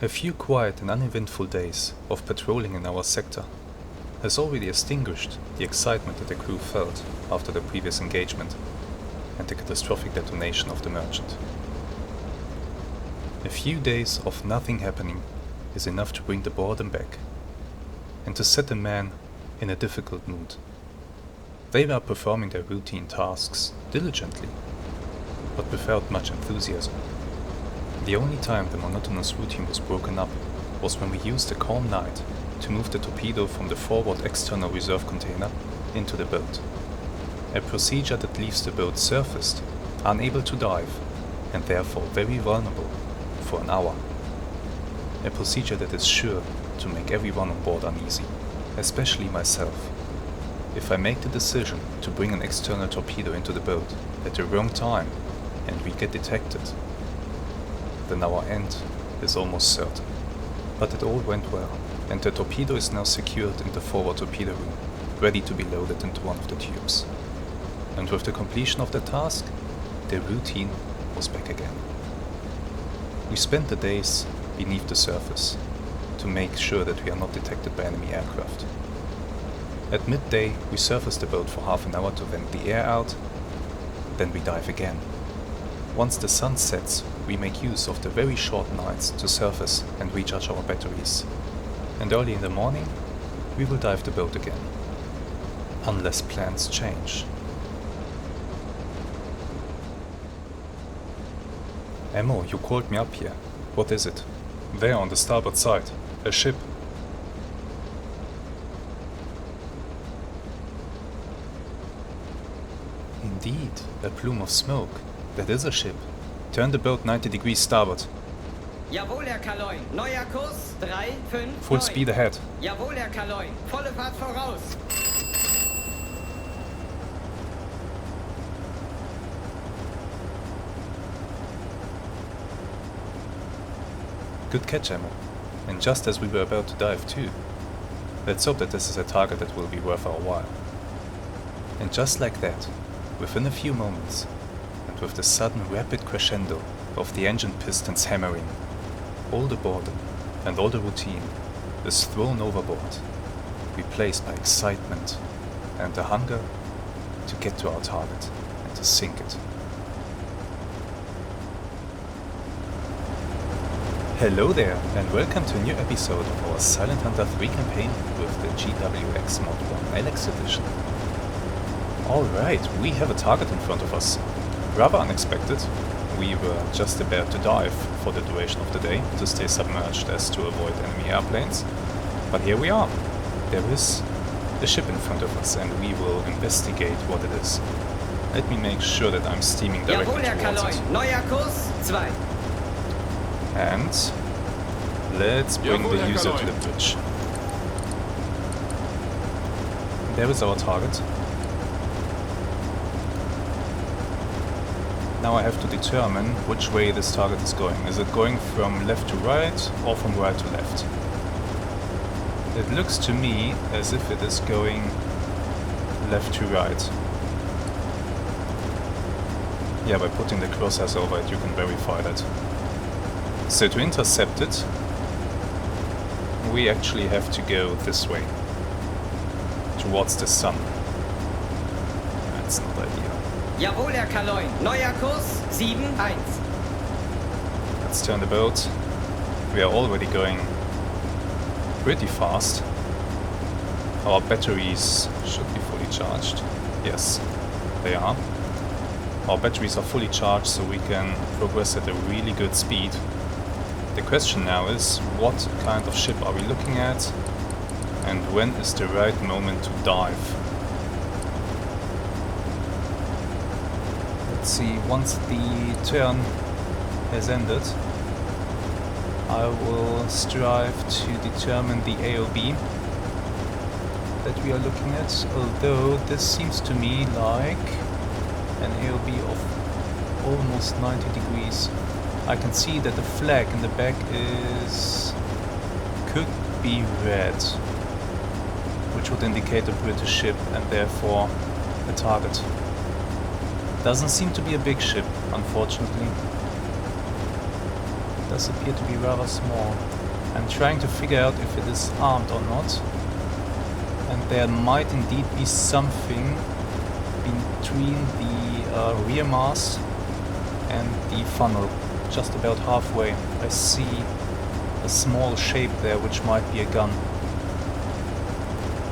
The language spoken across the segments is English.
A few quiet and uneventful days of patrolling in our sector has already extinguished the excitement that the crew felt after the previous engagement and the catastrophic detonation of the Merchant. A few days of nothing happening is enough to bring the boredom back and to set a man in a difficult mood. They were performing their routine tasks diligently, but without much enthusiasm. The only time the monotonous routine was broken up was when we used a calm night to move the torpedo from the forward external reserve container into the boat. A procedure that leaves the boat surfaced, unable to dive, and therefore very vulnerable for an hour. A procedure that is sure to make everyone on board uneasy, especially myself. If I make the decision to bring an external torpedo into the boat at the wrong time and we get detected, then our end is almost certain. But it all went well, and the torpedo is now secured in the forward torpedo room, ready to be loaded into one of the tubes. And with the completion of the task, the routine was back again. We spent the days beneath the surface to make sure that we are not detected by enemy aircraft. At midday, we surface the boat for half an hour to vent the air out, then we dive again. Once the sun sets, we make use of the very short nights to surface and recharge our batteries. And early in the morning, we will dive the boat again. Unless plans change. Emo, you called me up here. What is it? There on the starboard side. A ship. Indeed, a plume of smoke. That is a ship. Turn the boat 90 degrees starboard. Jawohl, Herr Kaloin. Neuer Kurs 359. Full speed ahead. Jawohl, Herr Kaloin. Volle Fahrt voraus. Good catch, Emo. And just as we were about to dive too. Let's hope that this is a target that will be worth our while. And just like that, within a few moments, and with the sudden rapid crescendo of the engine pistons hammering, all the boredom and all the routine is thrown overboard, replaced by excitement and the hunger to get to our target and to sink it. Hello there, and welcome to a new episode of our Silent Hunter 3 campaign with the GWX Mod OneAlex Edition. Alright, we have a target in front of us. Rather unexpected. We were just about to dive for the duration of the day to stay submerged as to avoid enemy airplanes. But here we are. There is a ship in front of us and we will investigate what it is. Let me make sure that I'm steaming directly towards it. Neuer Kurs 2. And let's bring the user to the bridge. There is our target. Now I have to determine which way this target is going. Is it going from left to right or from right to left? It looks to me as if it is going left to right. Yeah, by putting the crosshairs over it you can verify that. So to intercept it, we actually have to go this way, towards the sun. That's not ideal. Jawohl, Herr Kaloin. Neuer Kurs 71. Let's turn the boat. We are already going pretty fast. Our batteries should be fully charged. Yes, they are. Our batteries are fully charged, so we can progress at a really good speed. The question now is, what kind of ship are we looking at, and when is the right moment to dive? Let's see, once the turn has ended, I will strive to determine the AOB that we are looking at, although this seems to me like an AOB of almost 90 degrees. I can see that the flag in the back could be red, which would indicate a British ship and therefore a target. Doesn't seem to be a big ship, unfortunately. It does appear to be rather small. I'm trying to figure out if it is armed or not. And there might indeed be something between the rear mast and the funnel, just about halfway. I see a small shape there which might be a gun.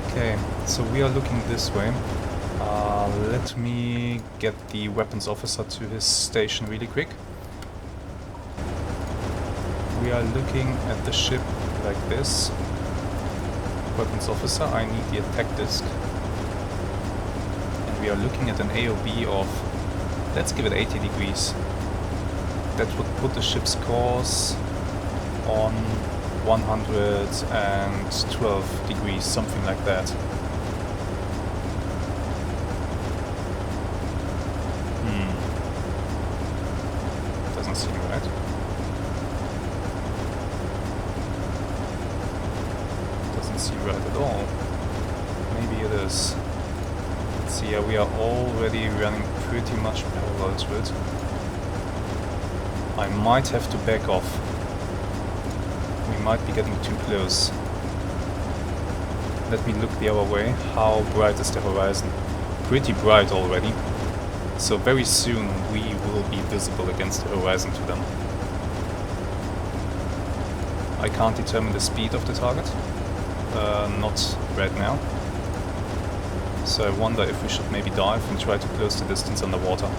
Okay, so we are looking this way. Let me get the weapons officer to his station really quick. We are looking at the ship like this. Weapons officer, I need the attack disc. And we are looking at an AOB of, let's give it 80 degrees. That would put the ship's course on 112 degrees, something like that. Doesn't seem right. Doesn't seem right at all. Maybe it is. Let's see, yeah, we are already running pretty much parallel to it. I might have to back off. We might be getting too close. Let me look the other way. How bright is the horizon? Pretty bright already. So very soon we will be visible against the horizon to them. I can't determine the speed of the target. Not right now. So I wonder if we should maybe dive and try to close the distance underwater.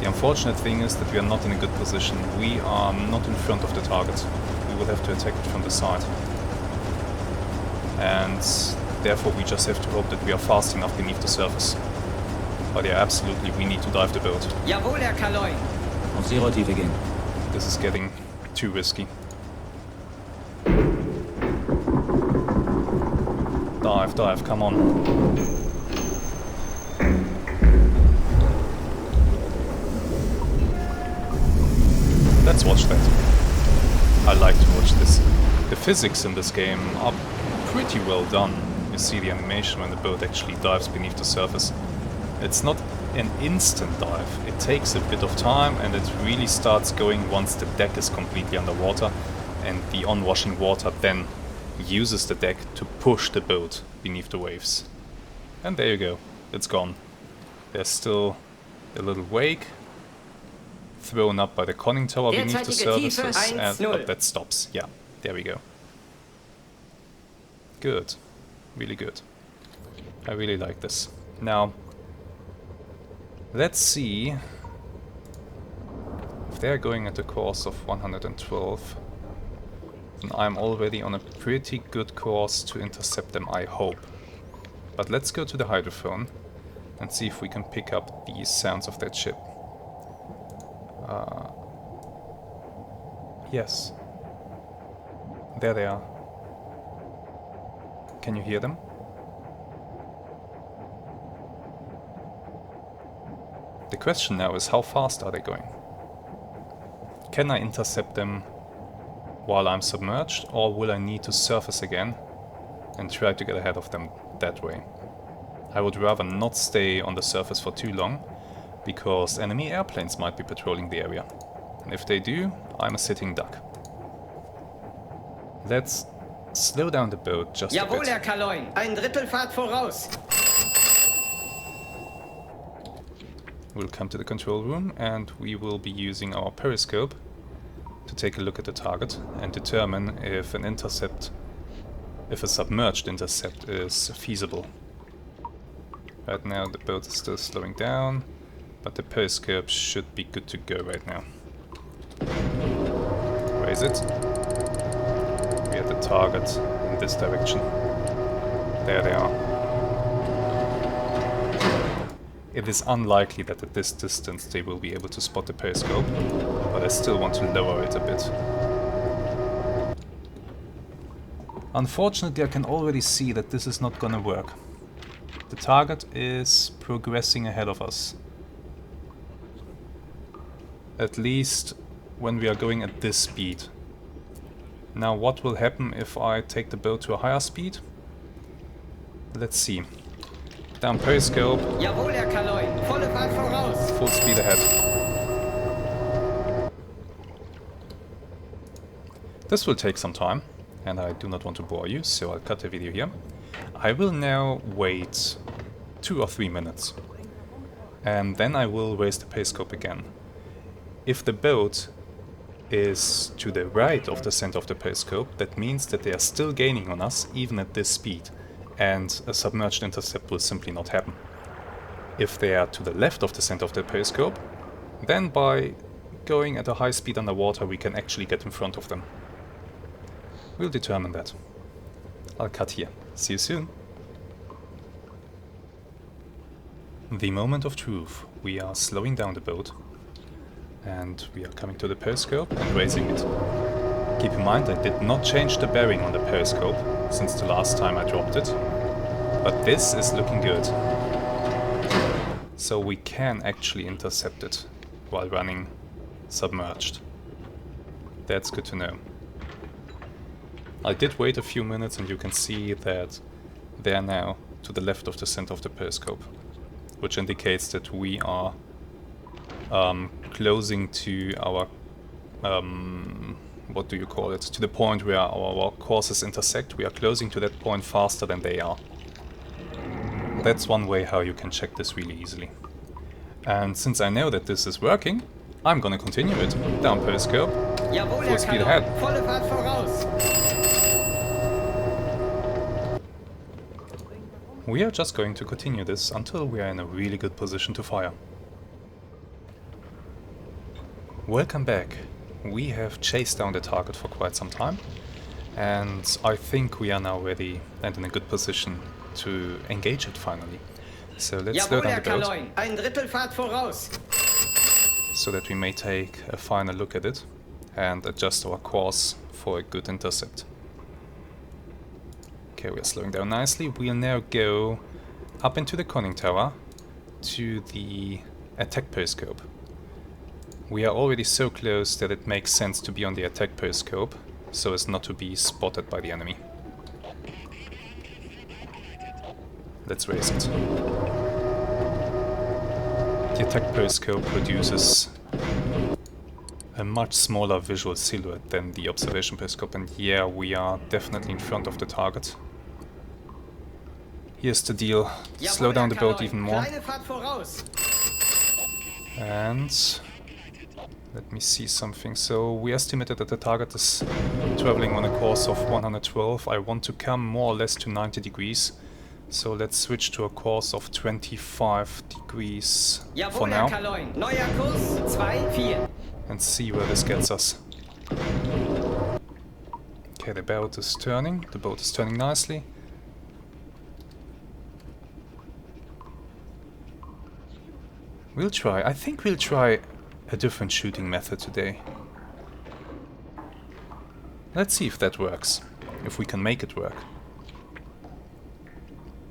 The unfortunate thing is that we are not in a good position. We are not in front of the target. We will have to attack it from the side. And therefore we just have to hope that we are fast enough beneath the surface. But yeah, absolutely, we need to dive the boat. Jawohl, Herr Kaloy. Auf Seerotiefe gehen. This is getting too risky. Dive, dive, come on. Let's watch that. I like to watch this. The physics in this game are pretty well done. You see the animation when the boat actually dives beneath the surface. It's not an instant dive. It takes a bit of time and it really starts going once the deck is completely underwater and the onwashing water then uses the deck to push the boat beneath the waves. And there you go. It's gone. There's still a little wake thrown up by the conning tower beneath the surfaces, but that stops. Yeah, there we go. Good. Really good. I really like this. Now, let's see if they're going at a course of 112. Then I'm already on a pretty good course to intercept them, I hope. But let's go to the hydrophone and see if we can pick up the sounds of that ship. Yes. There they are. Can you hear them? The question now is, how fast are they going? Can I intercept them while I'm submerged, or will I need to surface again and try to get ahead of them that way? I would rather not stay on the surface for too long, because enemy airplanes might be patrolling the area. And if they do, I'm a sitting duck. Let's slow down the boat just a Jawohl, bit. Herr Kaloy. Ein Drittelfahrt voraus. We'll come to the control room and we will be using our periscope to take a look at the target and determine if an intercept, if a submerged intercept is feasible. Right now the boat is still slowing down, but the periscope should be good to go right now. Raise it. We have the target in this direction. There they are. It is unlikely that at this distance they will be able to spot the periscope, but I still want to lower it a bit. Unfortunately, I can already see that this is not gonna work. The target is progressing ahead of us. At least when we are going at this speed. Now what will happen if I take the boat to a higher speed? Let's see. Down periscope. Jawohl, Herr Kaloy. Volle Fahrt voraus. Full speed ahead. This will take some time, and I do not want to bore you, so I'll cut the video here. I will now wait 2 or 3 minutes, and then I will raise the periscope again. If the boat is to the right of the center of the periscope, that means that they are still gaining on us even at this speed, and a submerged intercept will simply not happen. If they are to the left of the center of the periscope, then by going at a high speed underwater we can actually get in front of them. We'll determine that. I'll cut here. See you soon. The moment of truth. We are slowing down the boat and we are coming to the periscope and raising it. Keep in mind I did not change the bearing on the periscope since the last time I dropped it, but this is looking good. So we can actually intercept it while running submerged. That's good to know. I did wait a few minutes and you can see that they are now to the left of the center of the periscope, which indicates that we are closing to our, what do you call it, to the point where our courses intersect. We are closing to that point faster than they are. That's one way how you can check this really easily. And since I know that this is working, I'm gonna continue it. Down periscope, full speed ahead. Volle Fahrt voraus. We are just going to continue this until we are in a really good position to fire. Welcome back. We have chased down the target for quite some time, and I think we are now ready and in a good position to engage it finally. So let's slow down the boat, Ein Drittel Fahrt voraus. so that we may take a final look at it and adjust our course for a good intercept. Okay, we are slowing down nicely. We'll now go up into the conning tower to the attack periscope. We are already so close that it makes sense to be on the attack periscope, so as not to be spotted by the enemy. Let's raise it. The attack periscope produces a much smaller visual silhouette than the observation periscope, and yeah, we are definitely in front of the target. Here's the deal. Slow down the boat even more. And let me see something. So we estimated that the target is traveling on a course of 112. I want to come more or less to 90 degrees. So let's switch to a course of 25 degrees for now. And see where this gets us. Okay, the boat is turning. The boat is turning nicely. We'll try. I think we'll try a different shooting method today. Let's see if that works. If we can make it work.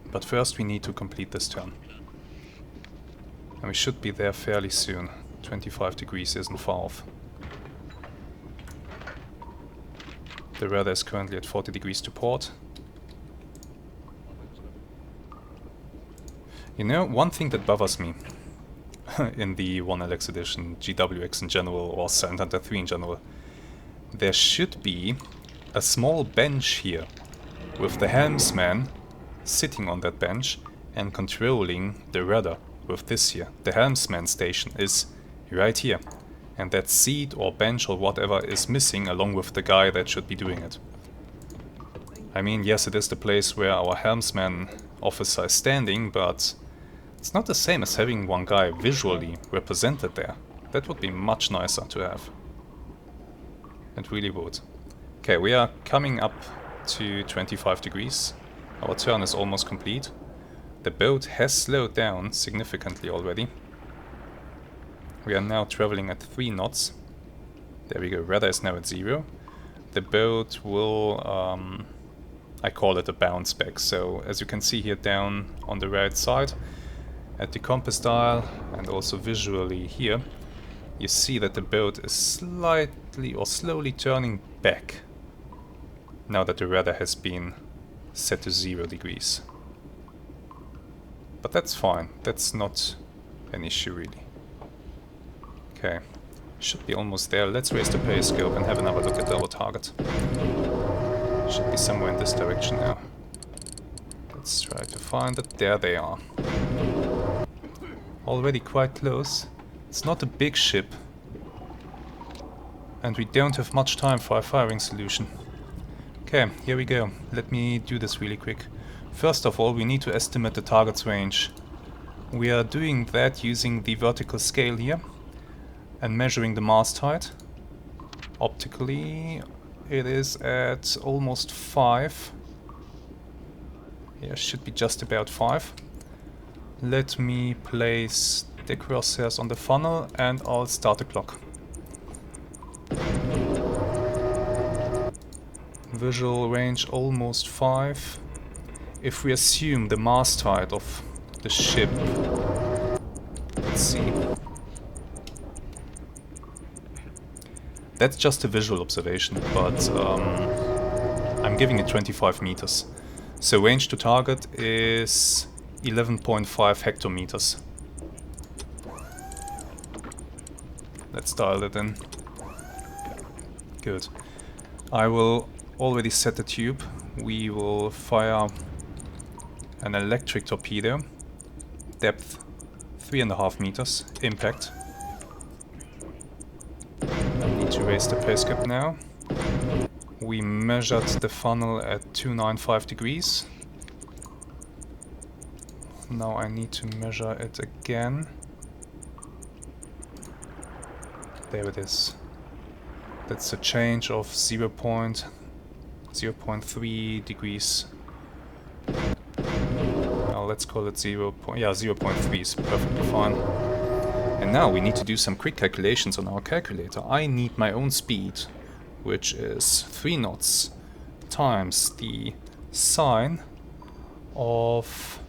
But first we need to complete this turn. And we should be there fairly soon. 25 degrees isn't far off. The rudder is currently at 40 degrees to port. You know, one thing that bothers me in the OneAlex Edition, GWX in general, or Silent Hunter 3 in general, there should be a small bench here with the helmsman sitting on that bench and controlling the rudder with this here. The helmsman station is right here, and that seat or bench or whatever is missing along with the guy that should be doing it. I mean, yes, it is the place where our helmsman officer is standing, but it's not the same as having one guy visually represented there. That would be much nicer to have. It really would. Okay, we are coming up to 25 degrees. Our turn is almost complete. The boat has slowed down significantly already. We are now traveling at 3 knots. There we go, rudder is now at 0. The boat will, I call it a bounce back. So as you can see here down on the right side, at the compass dial and also visually here, you see that the boat is slightly or slowly turning back now that the rudder has been set to 0 degrees. But that's fine, that's not an issue really. Okay, Should be almost there. Let's raise the periscope and have another look at our target. Should be somewhere in this direction now. Let's try to find it. There they are. Already quite close. It's not a big ship. And we don't have much time for a firing solution. Okay, here we go. Let me do this really quick. First of all, we need to estimate the target's range. We are doing that using the vertical scale here and measuring the mast height. Optically, it is at almost 5. Yeah, should be just about 5. Let me place the crosshairs on the funnel and I'll start the clock. Visual range almost 5. If we assume the mast height of the ship, let's see. That's just a visual observation, but I'm giving it 25 meters. So range to target is 11.5 hectometers. Let's dial it in. Good. I will already set the tube. We will fire an electric torpedo. Depth 3.5 meters. Impact. I need to raise the periscope now. We measured the funnel at 295 degrees. Now I need to measure it again. There it is. That's a change of 0.3 degrees. Now let's call it 0.3 is perfectly fine. And now we need to do some quick calculations on our calculator. I need my own speed, which is 3 knots times the sine of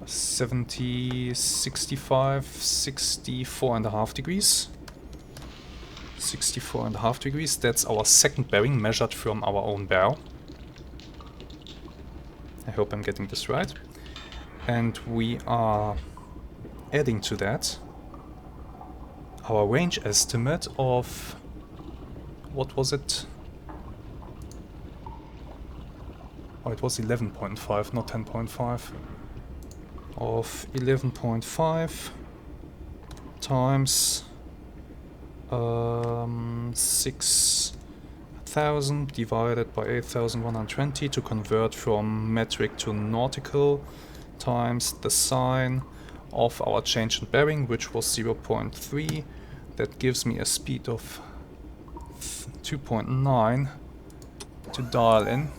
70, 65, 64.5 degrees. 64.5 degrees, that's our second bearing measured from our own bow. I hope I'm getting this right. And we are adding to that our range estimate of, what was it? Oh, it was 11.5, not 10.5. Of 11.5 times 6,000 divided by 8,120 to convert from metric to nautical, times the sine of our change in bearing, which was 0.3. That gives me a speed of 2.9 to dial in.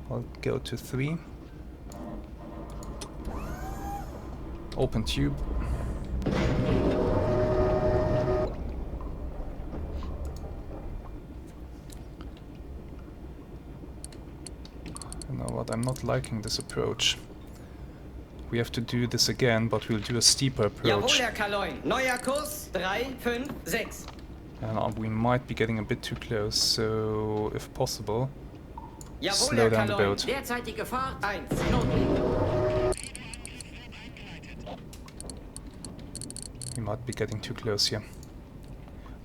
I'll go to 3. Open tube. You know what, I'm not liking this approach. We have to do this again, but we'll do a steeper approach. Jawohl, Herr Kaloin. Neuer Kurs 3, 5, 6. And we might be getting a bit too close, so if possible, Jawohl, slow Herr down the Kaloin. boat. Derzeitige Fahrt 1 Knoten. We might be getting too close here.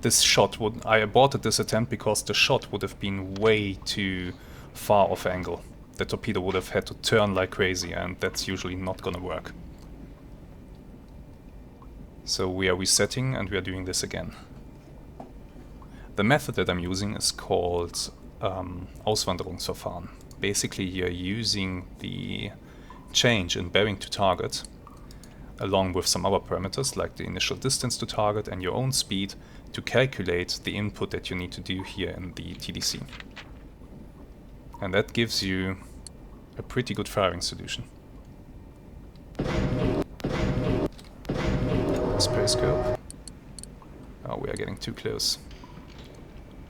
This shot would... I aborted this attempt because the shot would have been way too far off angle. The torpedo would have had to turn like crazy, and that's usually not gonna work. So we are resetting and we are doing this again. The method that I'm using is called Auswanderungsverfahren. Basically you're using the change in bearing to target along with some other parameters like the initial distance to target and your own speed to calculate the input that you need to do here in the TDC. And that gives you a pretty good firing solution. This periscope. Oh, we are getting too close.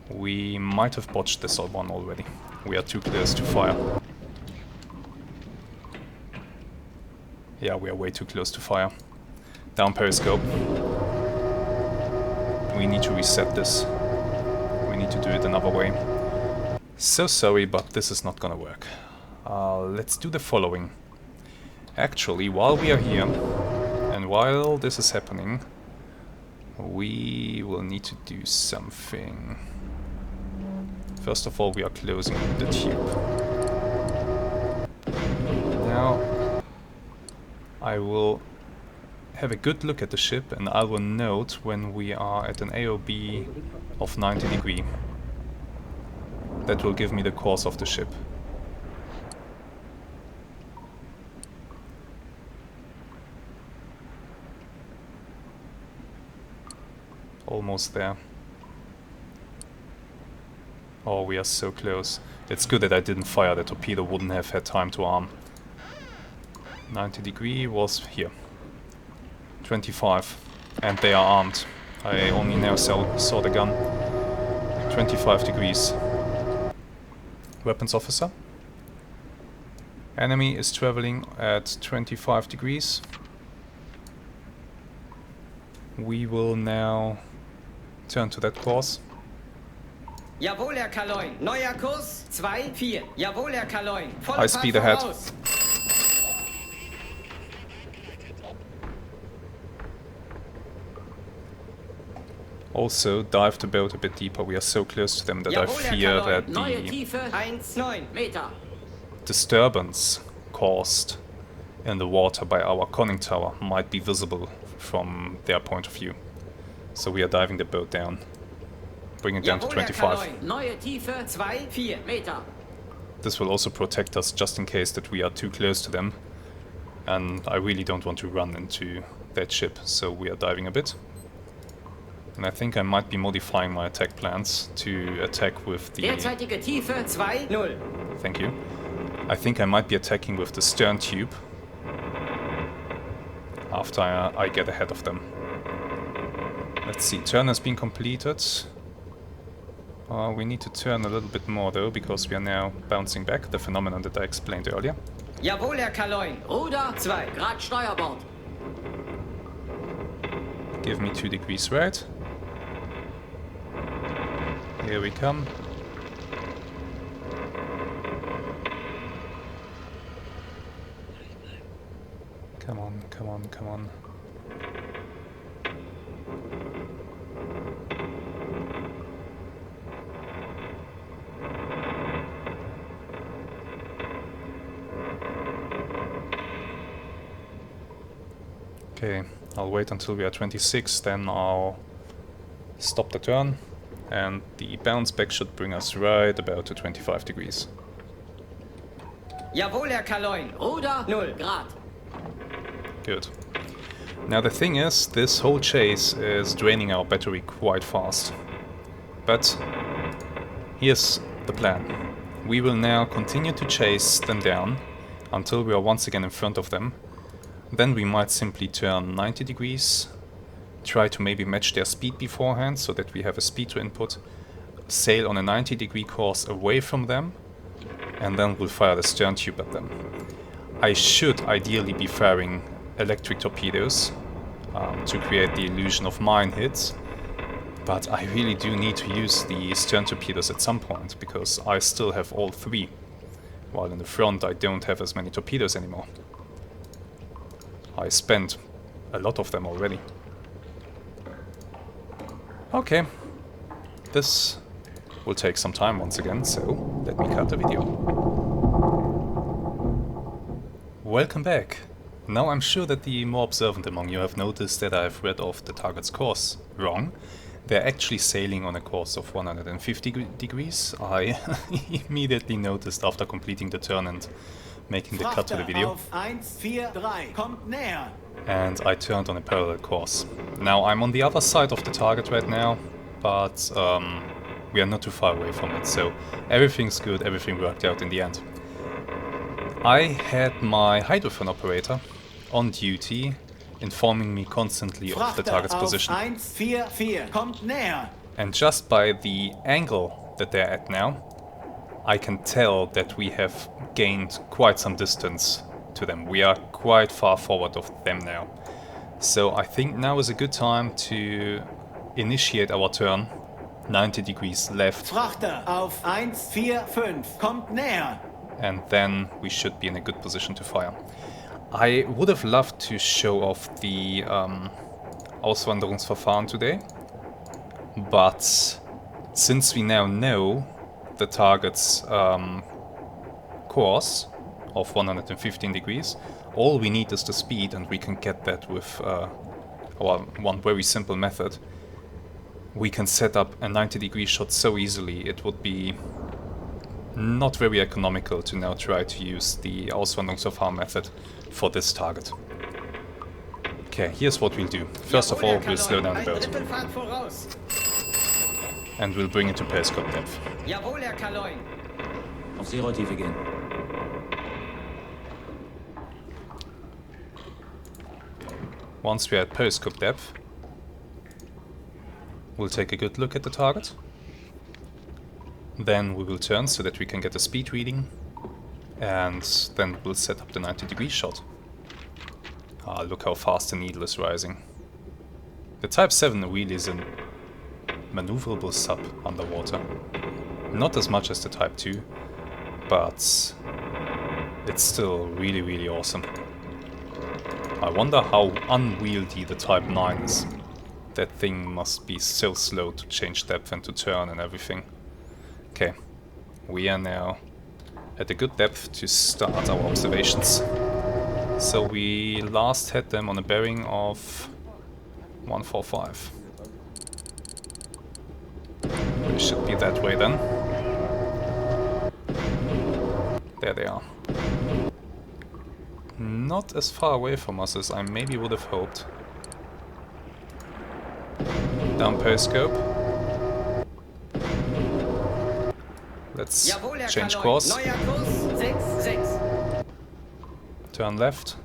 We might have botched this one already. We are too close to fire. Yeah, we are way too close to fire. Down periscope. We need to reset this. We need to do it another way. So sorry, but this is not gonna work. Let's do the following. Actually, while we are here, and while this is happening, we will need to do something. First of all, we are closing the tube. Now, I will have a good look at the ship, and I will note when we are at an AOB of 90 degrees. That will give me the course of the ship. Almost there. Oh, we are so close. It's good that I didn't fire. The torpedo wouldn't have had time to arm. 90 degrees was here. 25. And they are armed. I only now saw the gun. 25 degrees. Weapons officer. Enemy is traveling at 25 degrees. We will now turn to that course. Jawohl, Herr Kaloin. Neuer Kurs 2-4. Jawohl, Herr Kaloin. Volle High Fahrt speed ahead. voraus. Also, dive the boat a bit deeper. We are so close to them that I Jawohl, Herr fear Kaloin. that Neue the Tiefe 1,9 Meter. disturbance caused in the water by our conning tower might be visible from their point of view. So we are diving the boat down. Bring it down to Jawohl, Herr 25. Kaloin. Neue Tiefe 2-4 Meter. This will also protect us just in case that we are too close to them. And I really don't want to run into that ship, so we are diving a bit. And I think I might be modifying my attack plans to attack with the... Derzeitige Tiefe 2-0. Thank you. I think I might be attacking with the stern tube after I get ahead of them. Let's see, turn has been completed. We need to turn a little bit more though, because we are now bouncing back, the phenomenon that I explained earlier. Jawohl, Herr Kaloin. Ruder 2 Grad Steuerbord. Give me 2 degrees right. Here we come. Come on, come on, come on. Okay, I'll wait until we are 26, then I'll stop the turn, and the bounce back should bring us right about to 25 degrees. Jawohl, Herr Kaloin. Ruder 0 Grad. Good. Now the thing is, this whole chase is draining our battery quite fast. But here's the plan. We will now continue to chase them down until we are once again in front of them. Then we might simply turn 90 degrees, try to maybe match their speed beforehand so that we have a speed to input, sail on a 90-degree course away from them, and then we'll fire the stern tube at them. I should ideally be firing electric torpedoes to create the illusion of mine hits, but I really do need to use the stern torpedoes at some point, because I still have all 3, while in the front I don't have as many torpedoes anymore. I spent a lot of them already. Okay, this will take some time once again, so let me cut the video. Welcome back. Now I'm sure that the more observant among you have noticed that I've read off the target's course wrong. They're actually sailing on a course of 150 degrees. I immediately noticed after completing the turn and making the cut to the video. And I turned on a parallel course. Now I'm on the other side of the target right now, but we are not too far away from it, so everything's good, everything worked out in the end. I had my hydrophone operator on duty, informing me constantly of the target's position. And just by the angle that they're at now, I can tell that we have gained quite some distance to them. We are quite far forward of them now. So I think now is a good time to initiate our turn. 90 degrees left. Frachter auf 145, kommt näher. And then we should be in a good position to fire. I would have loved to show off the Auswanderungsverfahren today, but since we now know the target's course of 115 degrees, all we need is the speed, and we can get that with our one very simple method. We can set up a 90-degree shot so easily, it would be not very economical to now try to use the Auswanderungsverfahren method for this target. Okay, here's what we'll do. First of all, we'll slow down the boat. And we'll bring it to periscope depth. Jawohl, Herr Kaloin. Auf Seerotiefe gehen. Once we're at periscope depth, we'll take a good look at the target. Then we will turn so that we can get a speed reading, and then we'll set up the 90-degree shot. Ah, look how fast the needle is rising. The Type 7 really is a maneuverable sub underwater. Not as much as the Type 2, but it's still really, really awesome. I wonder how unwieldy the Type 9 is. That thing must be so slow to change depth and to turn and everything. Okay, we are now at a good depth to start our observations. So we last had them on a bearing of 145. They should be that way then. There they are. Not as far away from us as I maybe would have hoped. Down periscope. Let's change course. Turn left.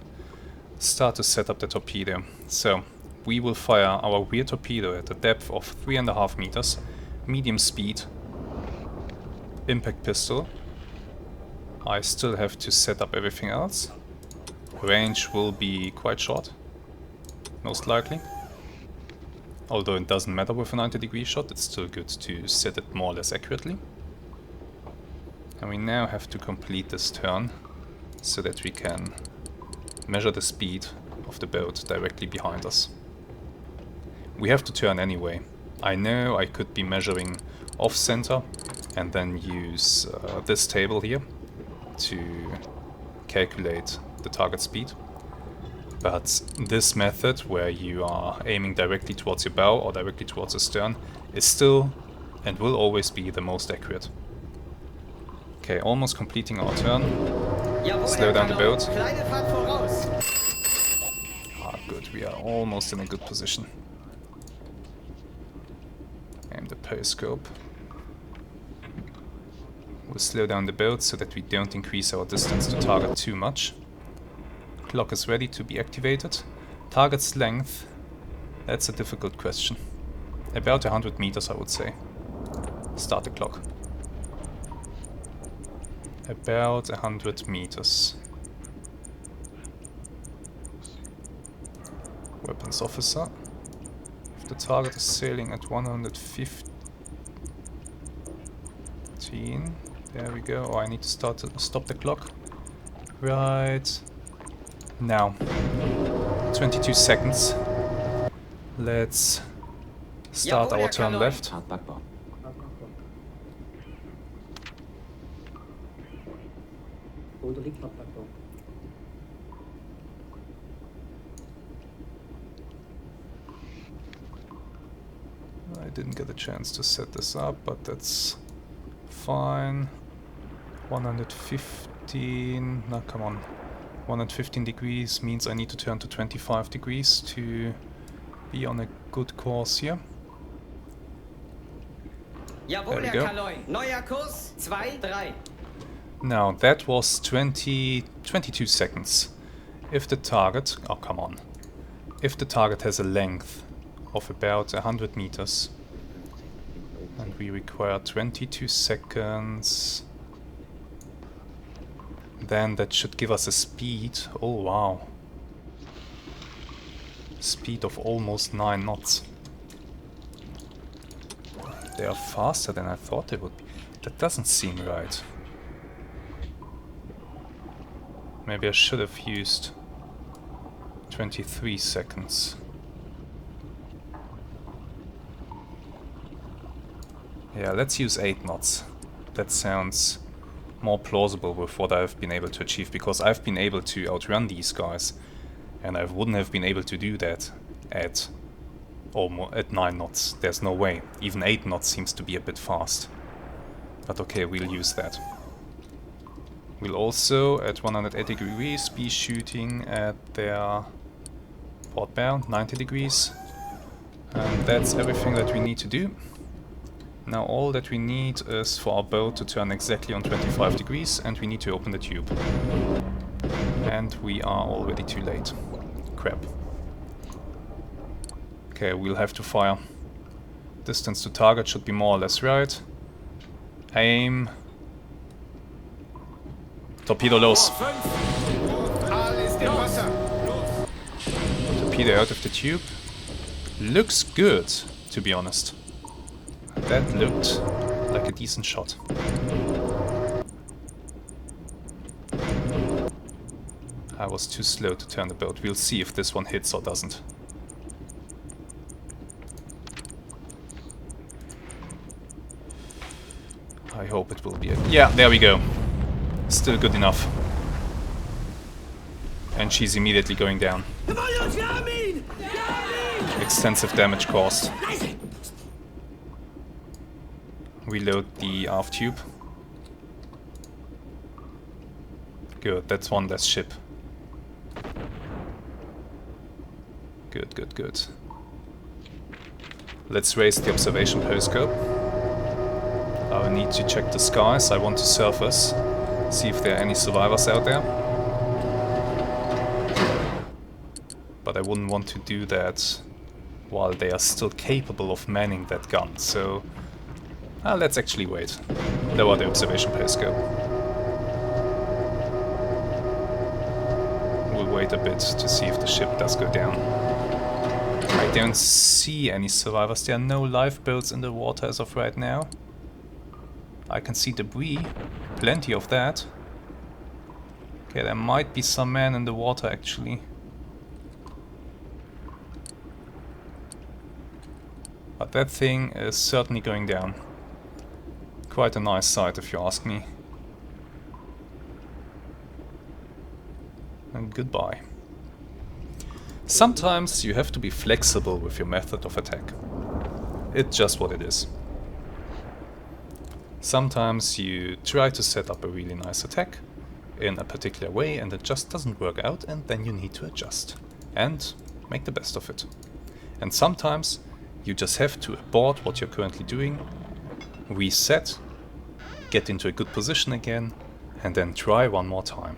Start to set up the torpedo. So, we will fire our rear torpedo at a depth of 3.5 meters, medium speed, impact pistol. I still have to set up everything else. Range will be quite short, most likely. Although it doesn't matter with a 90-degree shot, it's still good to set it more or less accurately. And we now have to complete this turn so that we can measure the speed of the boat directly behind us. We have to turn anyway. I know I could be measuring off-center and then use this table here to calculate the target speed. But this method, where you are aiming directly towards your bow or directly towards the stern, is still and will always be the most accurate. Okay, almost completing our turn. Slow down the boat. Ah, good, we are almost in a good position. Aim the periscope. We'll slow down the boat so that we don't increase our distance to target too much. Clock is ready to be activated. Target's length, that's a difficult question. About 100 meters, I would say. Start the clock. About 100 meters. Weapons officer. If the target is sailing at 115. There we go. Oh, I need to stop the clock. Right. Now. 22 seconds. Let's start our turn left. I didn't get a chance to set this up, but that's fine. 115, no, come on. 115 degrees means I need to turn to 25 degrees to be on a good course here. There we go. Now that was 22 seconds. If the target, oh come on, if the target has a length of about 100 meters and we require 22 seconds, then that should give us a speed, oh wow, speed of almost 9 knots. They are faster than I thought they would be. That doesn't seem right. Maybe I should have used 23 seconds. Yeah, let's use 8 knots. That sounds more plausible with what I've been able to achieve, because I've been able to outrun these guys, and I wouldn't have been able to do that at 9 knots. There's no way. Even 8 knots seems to be a bit fast. But okay, we'll use that. We'll also, at 180 degrees, be shooting at their port bow, 90 degrees. And that's everything that we need to do. Now all that we need is for our boat to turn exactly on 25 degrees, and we need to open the tube. And we are already too late. Crap. Okay, we'll have to fire. Distance to target should be more or less right. Aim. Torpedo los. Torpedo out of the tube. Looks good, to be honest. That looked like a decent shot. I was too slow to turn the boat. We'll see if this one hits or doesn't. I hope it will be a... Yeah, there we go. Still good enough. And she's immediately going down. Extensive damage caused. Reload the aft tube. Good, that's one less ship. Good, good, good. Let's raise the observation periscope. I need to check the skies. I want to surface, see if there are any survivors out there. But I wouldn't want to do that while they are still capable of manning that gun, so... let's actually wait. Lower the observation periscope. We'll wait a bit to see if the ship does go down. I don't see any survivors. There are no lifeboats in the water as of right now. I can see debris. Plenty of that. Okay, there might be some men in the water actually. But that thing is certainly going down. Quite a nice sight, if you ask me. And goodbye. Sometimes you have to be flexible with your method of attack. It's just what it is. Sometimes you try to set up a really nice attack in a particular way and it just doesn't work out, and then you need to adjust and make the best of it. And sometimes you just have to abort what you're currently doing, reset, get into a good position again, and then try one more time.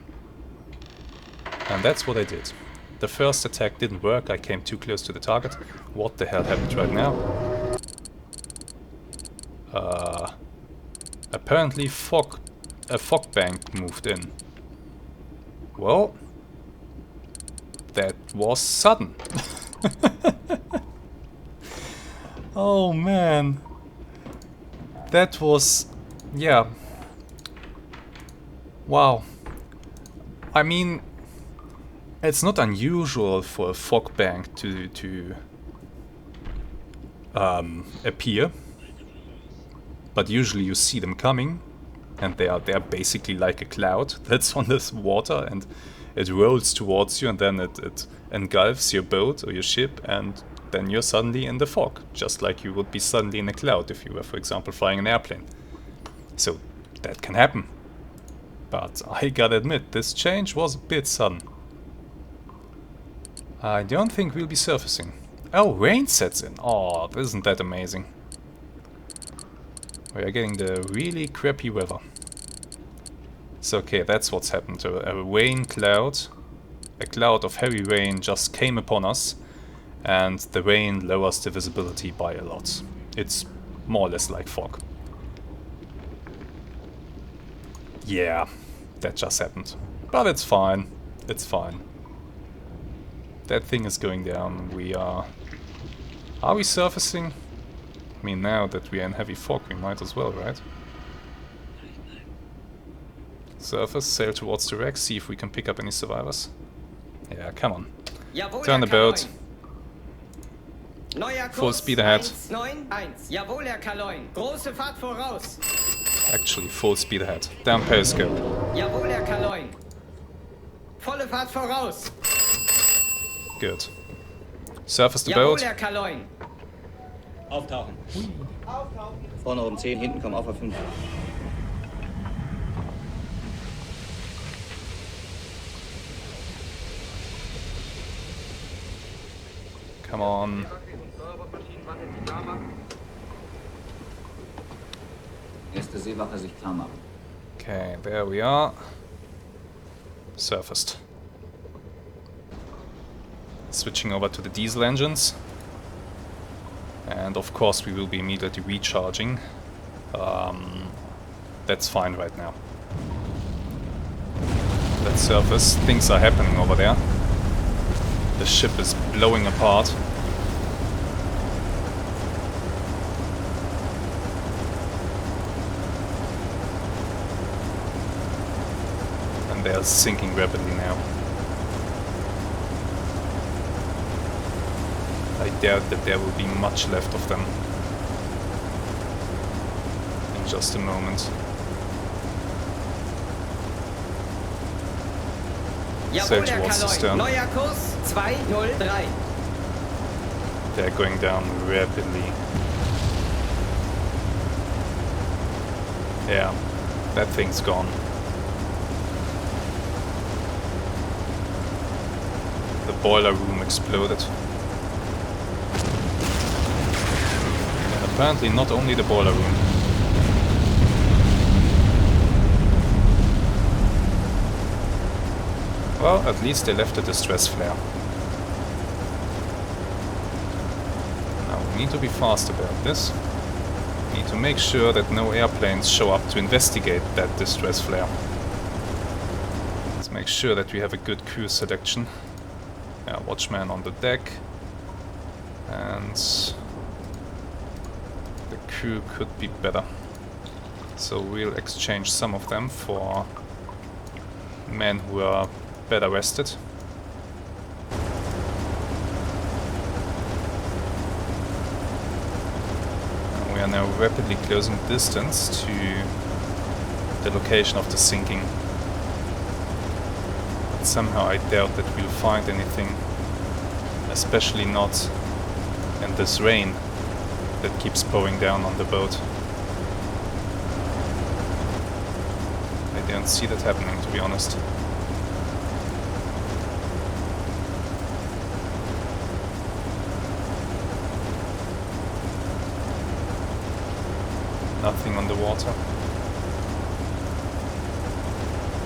And that's what I did. The first attack didn't work, I came too close to the target. What the hell happened right now? Apparently a fog bank moved in. Well, that was sudden. Oh man. That was... yeah. Wow. I mean, it's not unusual for a fog bank to appear, but usually you see them coming, and they are basically like a cloud that's on this water, and it rolls towards you, and then it engulfs your boat or your ship, and then you're suddenly in the fog, just like you would be suddenly in a cloud if you were, for example, flying an airplane. So that can happen. But I gotta admit, this change was a bit sudden. I don't think we'll be surfacing. Oh, rain sets in. Oh, isn't that amazing? We are getting the really crappy weather. So okay, that's what's happened. A rain cloud, a cloud of heavy rain just came upon us, and the rain lowers the visibility by a lot. It's more or less like fog. Yeah, that just happened. But it's fine. It's fine. That thing is going down. We are... Are we surfacing? I mean, now that we are in heavy fog, we might as well, right? Surface, sail towards the wreck, see if we can pick up any survivors. Yeah, come on. Jawohl, Turn the Herr boat. Kaloin. Neuer Full Kurs speed ahead. 191. Jawohl, Herr Kaloin. Große Fahrt voraus. Actually, full speed ahead. Down periscope. Jawohl, Herr Kaloin. Volle Fahrt voraus. Good. Surface the Jawohl, boat. Herr Kaloin. Auftauchen. Vorne oben 10, hinten kommen auf 5. Come on. Erste Seewache sich klar machen. Okay, there we are. Surfaced. Switching over to the diesel engines. And of course we will be immediately recharging. That's fine right now. Let's surface. Things are happening over there. The ship is blowing apart. And they are sinking rapidly now. I doubt that there will be much left of them in just a moment. Jawohl, Sail Herr towards the Kaloin. stern. Neuer Kurs 203. They're going down rapidly. Yeah, that thing's gone. The boiler room exploded. And apparently not only the boiler room. Well, at least they left a distress flare. Now we need to be fast about this. We need to make sure that no airplanes show up to investigate that distress flare. Let's make sure that we have a good crew selection. Yeah, watchman on the deck. And the crew could be better. So we'll exchange some of them for men who are better rested. And we are now rapidly closing distance to the location of the sinking. But somehow I doubt that we'll find anything, especially not in this rain that keeps pouring down on the boat. I don't see that happening, to be honest. Nothing on the water.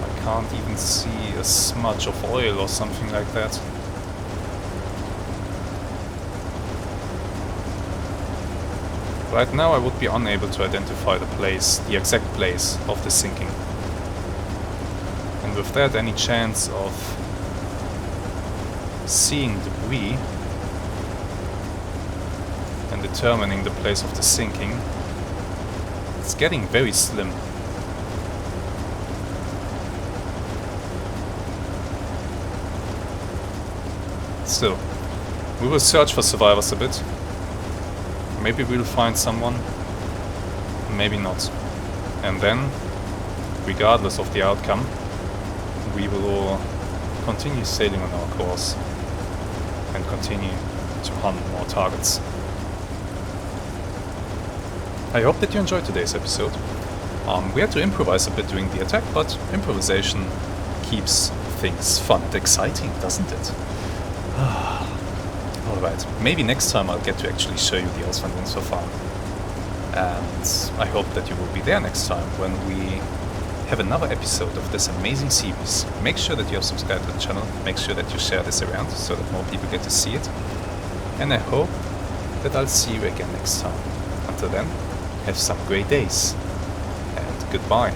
I can't even see a smudge of oil or something like that. Right now I would be unable to identify the exact place of the sinking. And with that, any chance of seeing debris and determining the place of the sinking, it's getting very slim. Still, we will search for survivors a bit. Maybe we'll find someone, maybe not. And then, regardless of the outcome, we will continue sailing on our course and continue to hunt more targets. I hope that you enjoyed today's episode. We had to improvise a bit during the attack, but improvisation keeps things fun and exciting, doesn't it? Alright, maybe next time I'll get to actually show you the Auswanderungsverfahren. And I hope that you will be there next time when we have another episode of this amazing series. Make sure that you have subscribed to the channel, make sure that you share this around so that more people get to see it. And I hope that I'll see you again next time. Until then, have some great days, and goodbye.